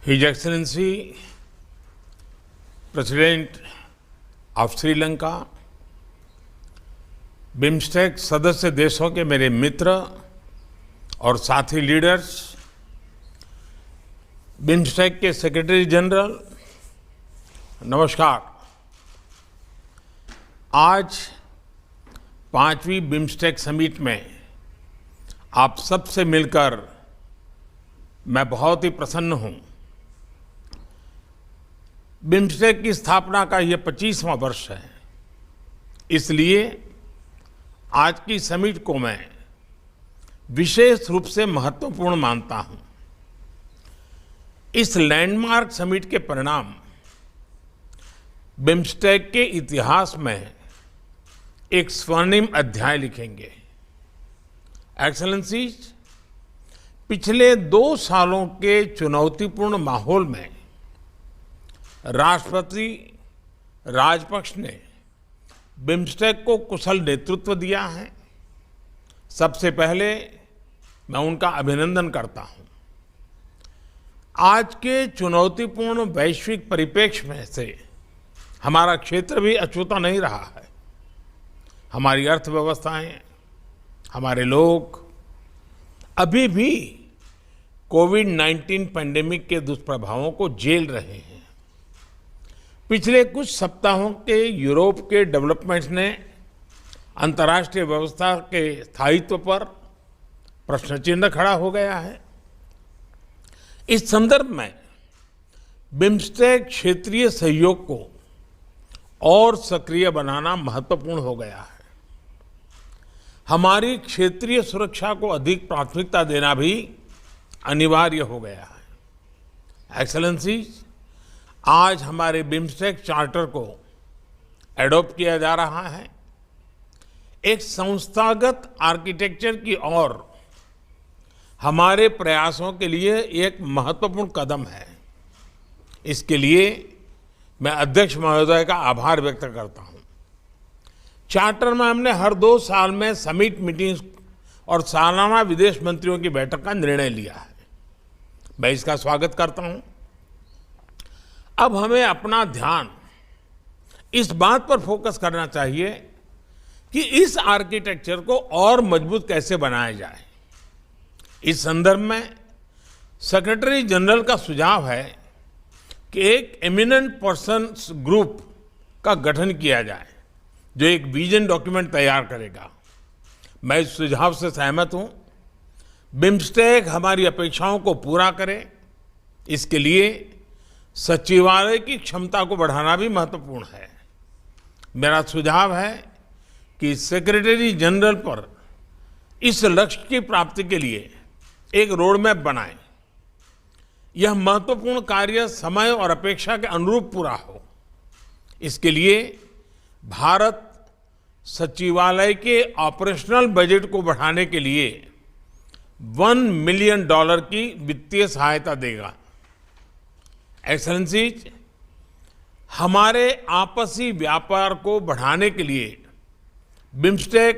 His Excellency, President of Sri Lanka, BIMSTEC सदस्य देशों के मेरे मित्र और साथी लीडर्स, बिम्स्टेक के सेक्रेटरी जनरल, नमस्कार। आज 5वीं बिम्स्टेक समिट में आप सबसे मिलकर मैं बहुत ही प्रसन्न हूं। बिम्स्टेक की स्थापना का यह 25वां वर्ष है, इसलिए आज की समिट को मैं विशेष रूप से महत्वपूर्ण मानता हूं। इस लैंडमार्क समिट के परिणाम बिम्स्टेक के इतिहास में एक स्वर्णिम अध्याय लिखेंगे। एक्सेलेंसीज, पिछले 2 सालों के चुनौतीपूर्ण माहौल में राष्ट्रपति राजपक्ष ने बिम्स्टेक को कुशल नेतृत्व दिया है। सबसे पहले मैं उनका अभिनंदन करता हूं। आज के चुनौतीपूर्ण वैश्विक परिप्रेक्ष्य में से हमारा क्षेत्र भी अछूता नहीं रहा है। हमारी अर्थव्यवस्थाएं, हमारे लोग अभी भी कोविड-19 पैंडेमिक के दुष्प्रभावों को झेल रहे हैं। पिछले कुछ सप्ताहों के यूरोप के डेवलपमेंट्स ने अंतर्राष्ट्रीय व्यवस्था के स्थायित्व पर प्रश्न चिन्ह खड़ा हो गया है। इस संदर्भ में बिम्स्टेक क्षेत्रीय सहयोग को और सक्रिय बनाना महत्वपूर्ण हो गया है। हमारी क्षेत्रीय सुरक्षा को अधिक प्राथमिकता देना भी अनिवार्य हो गया है। एक्सेलेंसीज, आज हमारे बिम्स्टेक चार्टर को एडॉप्ट किया जा रहा है। एक संस्थागत आर्किटेक्चर की ओर हमारे प्रयासों के लिए एक महत्वपूर्ण कदम है। इसके लिए मैं अध्यक्ष महोदय का आभार व्यक्त करता हूं। चार्टर में हमने हर 2 साल में समिट मीटिंग्स और सालाना विदेश मंत्रियों की बैठक का निर्णय लिया है। मैं इसका स्वागत करता हूं। अब हमें अपना ध्यान इस बात पर फोकस करना चाहिए कि इस आर्किटेक्चर को और मजबूत कैसे बनाया जाए। इस संदर्भ में सेक्रेटरी जनरल का सुझाव है कि एक एमिनेंट पर्सन्स ग्रुप का गठन किया जाए जो एक विजन डॉक्यूमेंट तैयार करेगा। मैं इस सुझाव से सहमत हूं। बिम्स्टेक हमारी अपेक्षाओं को पूरा करे, इसके लिए सचिवालय की क्षमता को बढ़ाना भी महत्वपूर्ण है। मेरा सुझाव है कि सेक्रेटरी जनरल पर इस लक्ष्य की प्राप्ति के लिए एक रोड मैप बनाएं। यह महत्वपूर्ण कार्य समय और अपेक्षा के अनुरूप पूरा हो। इसके लिए भारत सचिवालय के ऑपरेशनल बजट को बढ़ाने के लिए $1 मिलियन की वित्तीय सहायता देगा। एक्सेलेंसीज, हमारे आपसी व्यापार को बढ़ाने के लिए बिम्स्टेक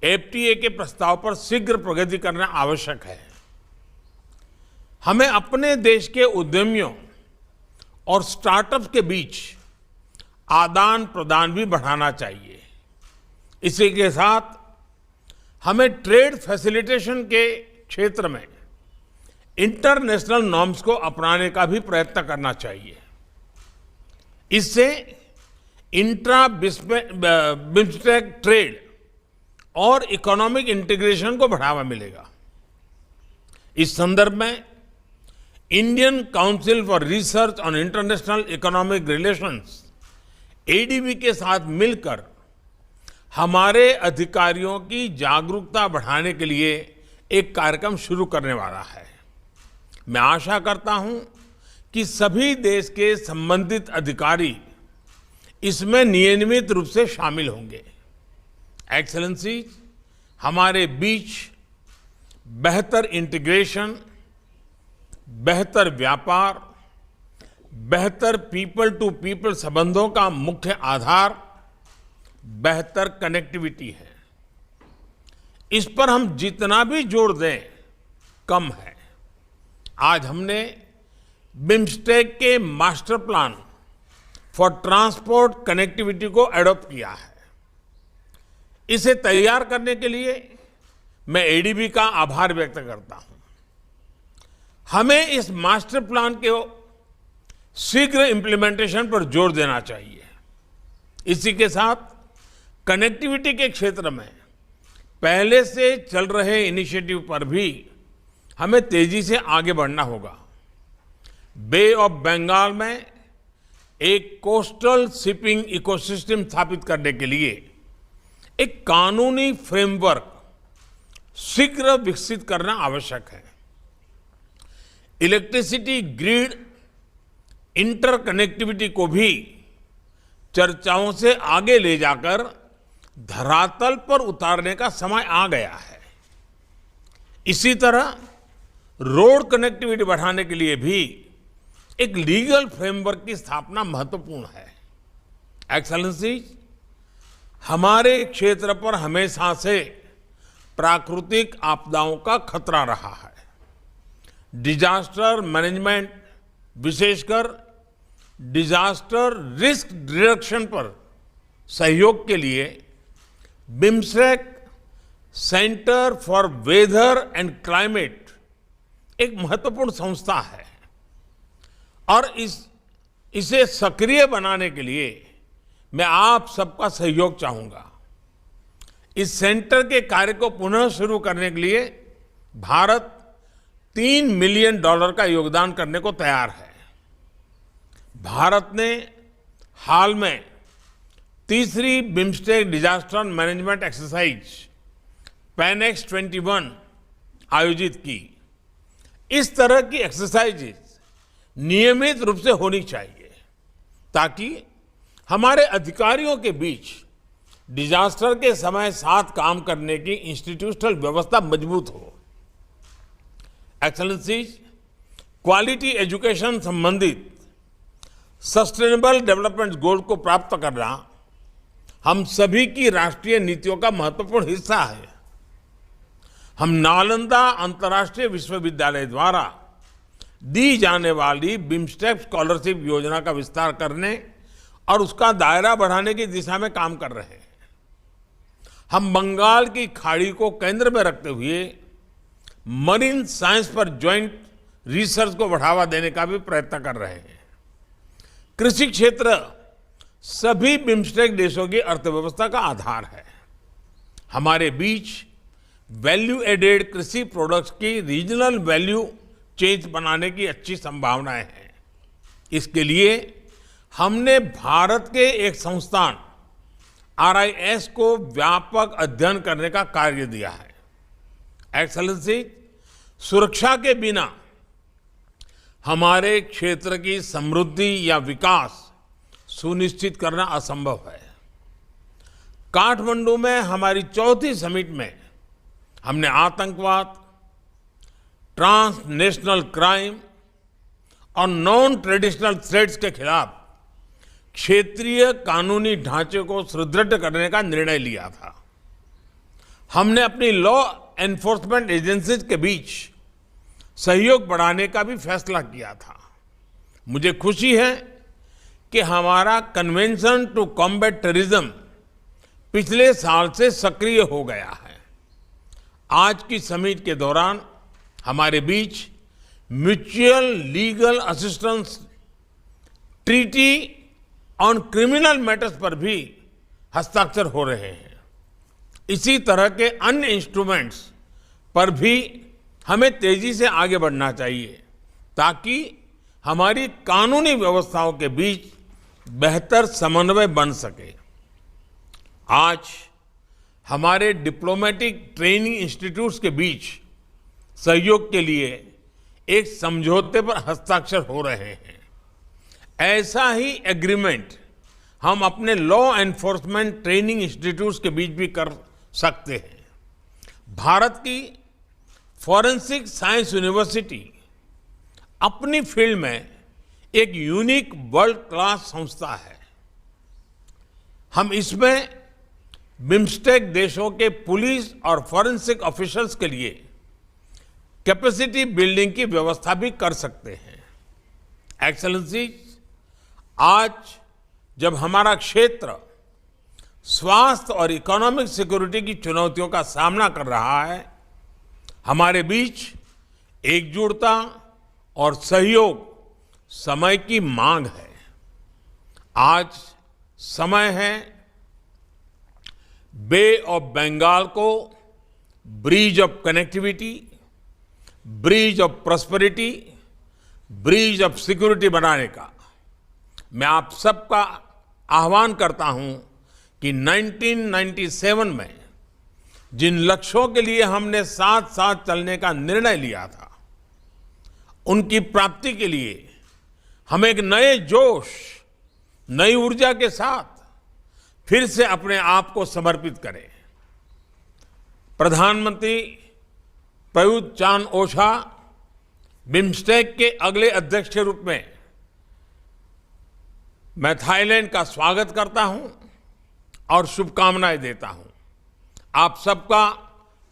एफटीए के प्रस्ताव पर शीघ्र प्रगति करना आवश्यक है। हमें अपने देश के उद्यमियों और स्टार्टअप्स के बीच आदान प्रदान भी बढ़ाना चाहिए। इसी के साथ हमें ट्रेड फैसिलिटेशन के क्षेत्र में इंटरनेशनल नॉर्म्स को अपनाने का भी प्रयत्न करना चाहिए। इससे इंट्रा बिम्स्टेक ट्रेड और इकोनॉमिक इंटीग्रेशन को बढ़ावा मिलेगा। इस संदर्भ में Indian council for research on international economic relations ADB के साथ मिलकर हमारे अधिकारियों की जागरूकता बढ़ाने के लिए एक कार्यक्रम शुरू करने वाला है। मैं आशा करता हूं कि सभी देश के संबंधित अधिकारी इसमें नियमित रूप से शामिल होंगे। एक्सेलेंसी, हमारे बीच बेहतर इंटीग्रेशन, बेहतर व्यापार, बेहतर पीपल टू पीपल संबंधों का मुख्य आधार बेहतर कनेक्टिविटी है। इस पर हम जितना भी जोर दें कम है। आज हमने बिम्स्टेक के master plan for transport connectivity को एडॉप्ट किया है। इसे तैयार करने के लिए मैं एडीबी का आभार व्यक्त करता हूं। हमें इस मास्टर प्लान के शीघ्र इंप्लीमेंटेशन पर जोर देना चाहिए। इसी के साथ कनेक्टिविटी के क्षेत्र में पहले से चल रहे इनिशिएटिव पर भी हमें तेजी से आगे बढ़ना होगा। बे ऑफ बंगाल में एक कोस्टल शिपिंग इकोसिस्टम स्थापित करने के लिए एक कानूनी फ्रेमवर्क शीघ्र विकसित करना आवश्यक है। इलेक्ट्रिसिटी ग्रिड इंटरकनेक्टिविटी को भी चर्चाओं से आगे ले जाकर धरातल पर उतारने का समय आ गया है। इसी तरह रोड कनेक्टिविटी बढ़ाने के लिए भी एक लीगल फ्रेमवर्क की स्थापना महत्वपूर्ण है। एक्सेलेंसीज, हमारे क्षेत्र पर हमेशा से प्राकृतिक आपदाओं का खतरा रहा है। डिजास्टर मैनेजमेंट, विशेषकर डिजास्टर रिस्क रिडक्शन पर सहयोग के लिए BIMSTEC centre for weather and climate एक महत्वपूर्ण संस्था है और इसे सक्रिय बनाने के लिए मैं आप सबका सहयोग चाहूंगा। इस सेंटर के कार्य को पुनः शुरू करने के लिए भारत $3 मिलियन का योगदान करने को तैयार है। भारत ने हाल में तीसरी बिम्स्टेक डिजास्टर मैनेजमेंट एक्सरसाइज पैनेक्स 21 आयोजित की। इस तरह की एक्सरसाइजेज नियमित रूप से होनी चाहिए ताकि हमारे अधिकारियों के बीच डिजास्टर के समय साथ काम करने की इंस्टीट्यूशनल व्यवस्था मजबूत हो। एक्सेलेंसीज, क्वालिटी एजुकेशन संबंधित सस्टेनेबल डेवलपमेंट गोल को प्राप्त करना हम सभी की राष्ट्रीय नीतियों का महत्वपूर्ण हिस्सा है। हम नालंदा अंतर्राष्ट्रीय विश्वविद्यालय द्वारा दी जाने वाली बिम्स्टेक स्कॉलरशिप योजना का विस्तार करने और उसका दायरा बढ़ाने की दिशा में काम कर रहे हैं। हम बंगाल की खाड़ी को केंद्र में रखते हुए मरीन साइंस पर ज्वाइंट रिसर्च को बढ़ावा देने का भी प्रयत्न कर रहे हैं। कृषि क्षेत्र सभी बिम्स्टेक देशों की अर्थव्यवस्था का आधार है। हमारे बीच वैल्यू एडेड कृषि प्रोडक्ट्स की रीजनल वैल्यू चेंज बनाने की अच्छी संभावनाएं हैं। इसके लिए हमने भारत के एक संस्थान RIS को व्यापक अध्ययन करने का कार्य दिया है। एक्सेलेंसी, सुरक्षा के बिना हमारे क्षेत्र की समृद्धि या विकास सुनिश्चित करना असंभव है। काठमांडू में हमारी चौथी समिट में हमने आतंकवाद, ट्रांसनेशनल क्राइम और नॉन ट्रेडिशनल थ्रेट्स के खिलाफ क्षेत्रीय कानूनी ढांचे को सुदृढ़ करने का निर्णय लिया था। हमने अपनी लॉ एनफोर्समेंट एजेंसीज के बीच सहयोग बढ़ाने का भी फैसला किया था। मुझे खुशी है कि हमारा कन्वेंशन टू कॉम्बैट टेररिज्म पिछले साल से सक्रिय हो गया है। आज की समिट के दौरान हमारे बीच mutual legal assistance treaty on criminal matters पर भी हस्ताक्षर हो रहे हैं। इसी तरह के अन्य इंस्ट्रूमेंट्स पर भी हमें तेजी से आगे बढ़ना चाहिए ताकि हमारी कानूनी व्यवस्थाओं के बीच बेहतर समन्वय बन सके। आज हमारे डिप्लोमेटिक ट्रेनिंग इंस्टीट्यूट्स के बीच सहयोग के लिए एक समझौते पर हस्ताक्षर हो रहे हैं। ऐसा ही एग्रीमेंट हम अपने लॉ एनफोर्समेंट ट्रेनिंग इंस्टीट्यूट्स के बीच भी कर सकते हैं। भारत की फॉरेंसिक साइंस यूनिवर्सिटी अपनी फील्ड में एक यूनिक वर्ल्ड क्लास संस्था है। हम इसमें बिम्स्टेक देशों के पुलिस और फॉरेंसिक ऑफिसर्स के लिए कैपेसिटी बिल्डिंग की व्यवस्था भी कर सकते हैं। एक्सेलेंसीज, आज जब हमारा क्षेत्र स्वास्थ्य और इकोनॉमिक सिक्योरिटी की चुनौतियों का सामना कर रहा है, हमारे बीच एकजुटता और सहयोग समय की मांग है। आज समय है बे ऑफ बंगाल को bridge of connectivity, bridge of prosperity, bridge of security बनाने का। मैं आप सबका आह्वान करता हूं कि 1997 में जिन लक्ष्यों के लिए हमने साथ साथ चलने का निर्णय लिया था, उनकी प्राप्ति के लिए हम एक नए जोश, नई ऊर्जा के साथ फिर से अपने आप को समर्पित करें। प्रधानमंत्री प्रयुक्त चान-ओछा बिम्स्टेक के अगले अध्यक्ष के रूप में मैं थाईलैंड का स्वागत करता हूं और शुभकामनाएं देता हूं। आप सबका